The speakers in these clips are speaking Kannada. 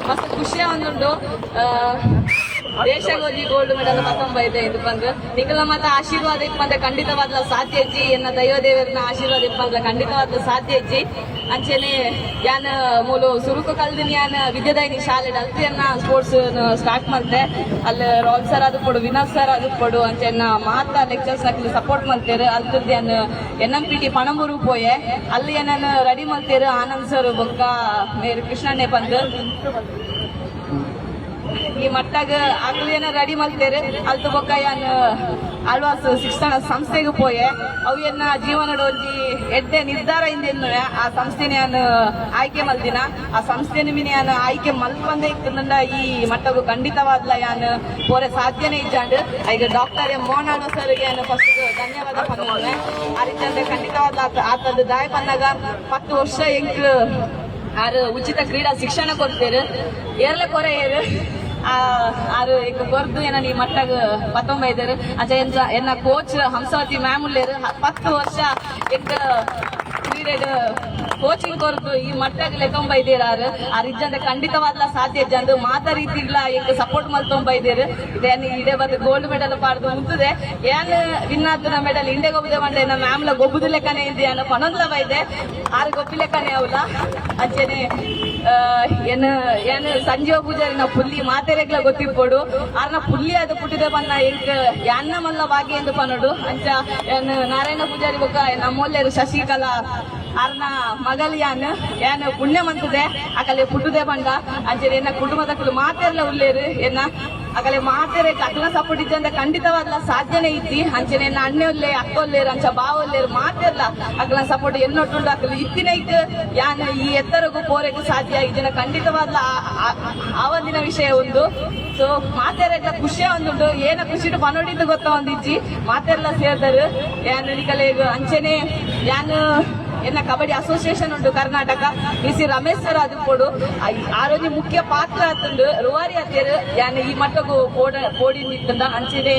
ಮಸ್ತ್ ಖುಷಿಯ ಒಂದುಂಟು ದೇಶಗೋಜಿ ಗೋಲ್ಡ್ ಮೆಡಲ್ ಮತ್ತೊಂಬೈದೆ ಇದು ಬಂದು ನಿಖಲ ಮತ ಆಶೀರ್ವಾದ ಇಪ್ಪಂದ್ರೆ ಖಂಡಿತವಾದ ಸಾಧ್ಯ ಇಜ್ಜಿ ಎನ್ನ ದೈವದೇವರನ್ನ ಆಶೀರ್ವಾದ ಇಪ್ಪಂದ್ರೆ ಖಂಡಿತವಾದ ಸಾಧ್ಯ ಇಜ್ಜಿ ಅಂಚೆನೆ ಯಾನ್ ಮೂಲು ಸುರುಕು ಕಲ್ದಿನಿ ಯಾನ್ ವಿದ್ಯಾದಾಯಿನಿ ಶಾಲೆ ಅಲ್ತಿಯನ್ನ ಸ್ಪೋರ್ಟ್ಸ್ ಸ್ಟಾರ್ಟ್ ಮಾಡ್ತೆ ಅಲ್ಲಿ ರಾಲ್ ಸರ್ ಅದು ಕೊಡು ವಿನೋದ್ ಸರ್ ಅದು ಕೊಡು ಅಂಚೆನ್ನ ಮಾತಾ ಲೆಕ್ಚರ್ಸ್ ಹಾಕಿ ಸಪೋರ್ಟ್ ಮಾಡ್ತೇರು ಅಲ್ತದ್ದು ಯಾನ್ NMPT ಪಣಂಬೂರು ಪೋಯೆ ಅಲ್ಲಿ ನಾನು ರೆಡಿ ಮಾಡ್ತೇರು ಆನಂದ್ ಸರ್ ಬೊಕ್ಕ ಮೇರು ಕೃಷ್ಣಣ್ಣೆ ಬಂದು ಈ ಮಟ್ಟಾಗ ಆಗ್ಲೇನ ರೆಡಿ ಮಾಡ್ತೇರೆ ಅಲ್ತು ಬೊಕ್ಕ ಯಾನ್ ಆಳ್ವಾಸ್ ಶಿಕ್ಷಣ ಸಂಸ್ಥೆಗೆ ಪೋಯೆ ಅವು ಏನ ಜೀವನದ ಒಂಜಿ ಎಡ್ಡೆ ನಿರ್ಧಾರ ಇಂದ ಆ ಸಂಸ್ಥೆನ ನಾನು ಆಯ್ಕೆ ಮಲ್ದಿನ ಆ ಸಂಸ್ಥೆನ ಮಿನಿ ನಾನು ಆಯ್ಕೆ ಮಲ್ಪಂದೆ ಇಕ್ಕಂದ ಈ ಮಟ್ಟಗೂ ಖಂಡಿತವಾದ್ಲ ಯಾನ್ ಪೋರೆ ಸಾಧ್ಯನೇ ಇಜ್ಜಾಂಡ್ ಈಗ ಡಾಕ್ಟರ್ ಎಂ ಮೋಹನ್ ಸರ್ಗೆ ನಾನು ಫಸ್ಟ್ ಧನ್ಯವಾದ ಪಂದೆ ಆ ರೀತಿ ಖಂಡಿತವಾದ ಆತದ ದಾಯ ಬಂದಾಗ 10 ವರ್ಷ ಎಂಕ್ ಆರು ಉಚಿತ ಕ್ರೀಡಾ ಶಿಕ್ಷಣ ಕೊಡ್ತೇರು ಏರ್ಲೆ ಕೊರೆ ಏರು ಆರು ಈಗ ಬರ್ದು ಏನ ಈ ಮಟ್ಟಾಗ 19 ಅಚ್ಚ ಎನ್ನ ಕೋಚ್ ಹಂಸವತಿ ಮ್ಯಾಮ್ ಉಳ್ಳೇರು 10 ವರ್ಷ ಎಂಕ ಕ್ರೀಡೆಡ್ ಕೋಚಿಂಗ್ ಕೊರತು ಈ ಮಟ್ಟಾಗ ಲೆಕ್ಕೊಂಬೈದೇರಾರು ಆ ರಿಜ್ಜಂದ ಖಂಡಿತವಾದ ಸಾಧ್ಯ ಜಂದು ಮಾತಾ ರೀತಿ ಇಲ್ಲ ಈಗ ಸಪೋರ್ಟ್ ಮಲ್ತೊಂಬೈದೇರು ಇದೇನು ಇಡೇ ಬಂದು ಗೋಲ್ಡ್ ಮೆಡಲ್ ಪಾಡ್ದು ಉಂತದೆ ಏನ್ ವಿನ್ ಆತನ ಮೆಡಲ್ ಇಂಡೆ ಗೊಬ್ಬದೆ ಬಂಡೆ ನಮ್ಮ ಮ್ಯಾಮ್ಲ ಗೊಬ್ಬದು ಲೆಕ್ಕನೆ ಇದೆ ಅನ್ನೋ ಪನೊಂದ್ಲ ಬೈದೆ ಆರು ಗೊಬ್ಬಿ ಲೆಕ್ಕನೆ ಅವಲ್ಲ ಅಂಚೆನೆ ಏನು ಸಂಜೀವ ಪೂಜಾರಿ ನಾ ಪುಲ್ಲಿ ಮಾತೆರೆಗ್ಲ ಗೊತ್ತಿರ್ಬೋದು ಆರ್ನ ಪುಲ್ಲಿ ಅದು ಪುಟ್ಟಿದೆ ಬನ್ನ ಎಂಕ್ ಯಾನ್ನ ಮಲ್ಲ ಭಾಗ್ಯ ಎಂದು ಪನೋಡು ಅಂಚ ಏನು ನಾರಾಯಣ ಪೂಜಾರಿ ಬೊಕ್ಕ ನಮ್ಮೊಲ್ಲೇರು ಶಶಿಕಲಾ ಆರ್ನ ಮಗಲ್ ಏನು ಪುಣ್ಯ ಮಂತದೆ ಅಕಲೆ ಪುಟ್ಟದೆ ಬಂಡ ಅಂಚೆ ಏನ ಕುಟುಂಬದ ಮಾತೆರ್ಲ ಉಳ್ಳೇರು ಏನ ಅಕಲೆ ಮಾತೆರೆ ಅಕ್ಲ ಸಪೋರ್ಟ್ ಇದ್ದಂತ ಖಂಡಿತವಾದ ಸಾಧ್ಯನೇ ಇತ್ತಿ ಅಂಚೆನೆ ಅಣ್ಣೆ ಒಲ್ಲೆ ಅಕ್ಕ ಒಲ್ಲೇರು ಅಂಚ ಬಾವ ಒಲ್ಲೇರು ಮಾತೆರ್ಲ ಅಕ್ಲ ಸಪೋರ್ಟ್ ಎನ್ನೊಟ್ಟು ಅಕಲು ಇತ್ತಿನ ಇತ್ತು ಯಾನ್ ಈ ಎತ್ತರಗೂ ಪೋರೆಗೂ ಸಾಧ್ಯ ಇದನ್ನ ಖಂಡಿತವಾದ ಆವತ್ತಿನ ವಿಷಯ ಒಂದು ಸೊ ಮಾತೆರೆಲ್ಲ ಖುಷಿಯ ಒಂದುಂಟು ಏನ ಖುಷಿ ಪನೋಡಿದ್ದು ಗೊತ್ತ ಒಂದಿಜ್ಜಿ ಮಾತೆರ್ಲ ಸೇರ್ದರು ಯಾನ್ ನಿಕಲೆ ಅಂಚೆನೆ ಯಾನ್ ಎನ್ನ ಕಬಡ್ಡಿ ಅಸೋಸಿಯೇಷನ್ ಉಂಟು ಕರ್ನಾಟಕ ಸಿ ರಮೇಶ್ ಸರ್ ಅದು ಕೊಡು ಆರೋಗ್ಯ ಮುಖ್ಯ ಪಾತ್ರ ಆತುಂಡು ರುವಾರಿ ಆತೇರು ಯಾನ್ ಈ ಮಟ್ಟಗೂ ಪೋಡಿ ನಿಂತ ಅಂಚೆನೆ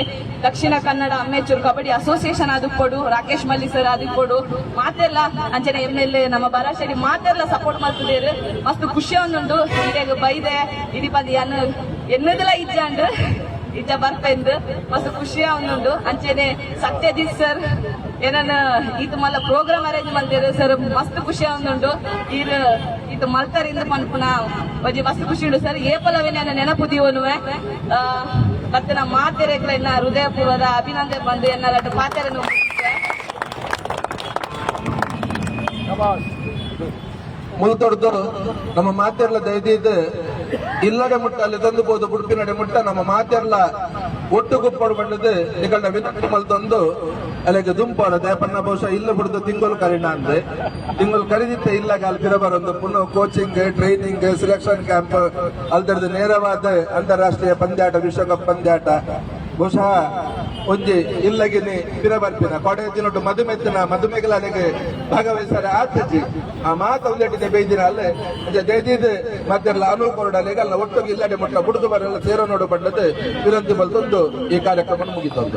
ದಕ್ಷಿಣ ಕನ್ನಡ ಅಮ್ಮೇಚೂರು ಕಬಡ್ಡಿ ಅಸೋಸಿಯೇಷನ್ ಅದು ಕೊಡು ರಾಕೇಶ್ ಮಲ್ಲಿ ಸರ್ ಅದು ಕೊಡು ಮಾತೆಲ್ಲ ಅಂಚನೆ MLA ನಮ್ಮ ಬರಾಶೆಡಿ ಮಾತೆಲ್ಲ ಸಪೋರ್ಟ್ ಮಾಡ್ತಿದ್ದೇರು ಮಸ್ತ್ ಖುಷಿ ಒಂದುಂಟು ಈಗ ಬೈದೆ ಇಡೀ ಬಂದು ಎನ್ನದೆಲ್ಲ ಇಜ್ಜಾಂಡು ಇಜ್ಜ ಬರ್ಪೆಂದು ಮಸ್ತ್ ಖುಷಿಯ ಒಂದುಂಟು ಅಂಚೆನೆ ಸತ್ಯಜಿತ್ ಸರ್ ಏನನ್ನ ಇದು ಮಲ್ಲ ಪ್ರೋಗ್ರಾಮ್ ಅರೇಂಜ್ ಮಾಡ್ತೇವೆ ಸರ್ ಮಸ್ತ್ ಖುಷಿಯ ಒಂದುಂಟು ಇದು ಮಲ್ತಾರಿಂದ ಪನ್ಪುನ ಬಜಿ ಮಸ್ತ್ ಖುಷಿ ಉಂಟು ಸರ್ ಏಪಲವೇನೆ ನೆನಪು ದೀವನುವೆ ಮತ್ತೆ ನಮ್ಮ ಮಾತೆರೆಗಳ ಇನ್ನ ಹೃದಯಪೂರ್ವದ ಅಭಿನಂದನೆ ಬಂದು ಎನ್ನರಟ್ಟು ಪಾತೆರನ್ನು ಮುಲ್ತೊಡ್ದು ನಮ್ಮ ಮಾತೆರ್ಲ ದಯದಿದ್ದು ಇಲ್ಲಡೆ ಮುಟ್ಟ ಅಲ್ಲಿ ತಂದುಬಹುದು ಬುಡ್ಪಿನಡೆ ಮುಟ್ಟ ನಮ್ಮ ಮಾತೆರ್ಲ ಒಟ್ಟು ಗುಪ್ಪಡು ಬಂಡದು ನಿಗಳ ವಿನಂತಿ ಮಲ್ತೊಂದು ಅಲ್ಲಿಗೆ ದುಂಪಾಡ ದೇಪನ್ನ ಬಹುಶಃ ಇಲ್ಲ ಬಿಡುದು ತಿಂಗಳು ಕರಿಣ ಅಂದ್ರೆ ತಿಂಗಳು ಕರಿದಿತ್ತೆ ಇಲ್ಲ ಗಾಲ್ ಪಿರಬರೊಂದು ಪುನಃ ಕೋಚಿಂಗ್ ಟ್ರೈನಿಂಗ್ ಸೆಲೆಕ್ಷನ್ ಕ್ಯಾಂಪ್ ಅಲ್ದರದು ನೇರವಾದ ಅಂತಾರಾಷ್ಟ್ರೀಯ ಪಂದ್ಯಾಟ ವಿಶ್ವಕಪ್ ಪಂದ್ಯಾಟ ಬಹುಶಃ ಒಂಜಿ ಇಲ್ಲಗಿನಿ ಪಿರ ಬರ್ಪಿನ ಕೊಡೆ ದಿನೊಟ್ಟು ಮದುಮೆಗಳ ಅಲ್ಲಿಗೆ ಭಾಗವಹಿಸ್ತಾರೆ ಆತಜ್ಜಿ ಆ ಮಾತು ಒಂದೆಟ್ಟಿದೆ ಬೈದಿನ ಅಲ್ಲೇ ಜೈದಿದ್ ಮತ್ತೆಲ್ಲ ಅನುಕೂಲ ಅಲ್ಲ ಒಟ್ಟಿಗೆ ಇಲ್ಲಡೆ ಮುಟ್ಟ ಬುಡುದು ಬರೆಲ್ಲ ಸೇರೋ ನೋಡು ಬಂಡದ್ದು ವಿನಂತಿ ಬಲ್ತೊಂದು ಈ ಕಾರ್ಯಕ್ರಮ ಮುಗಿತೊಂದು.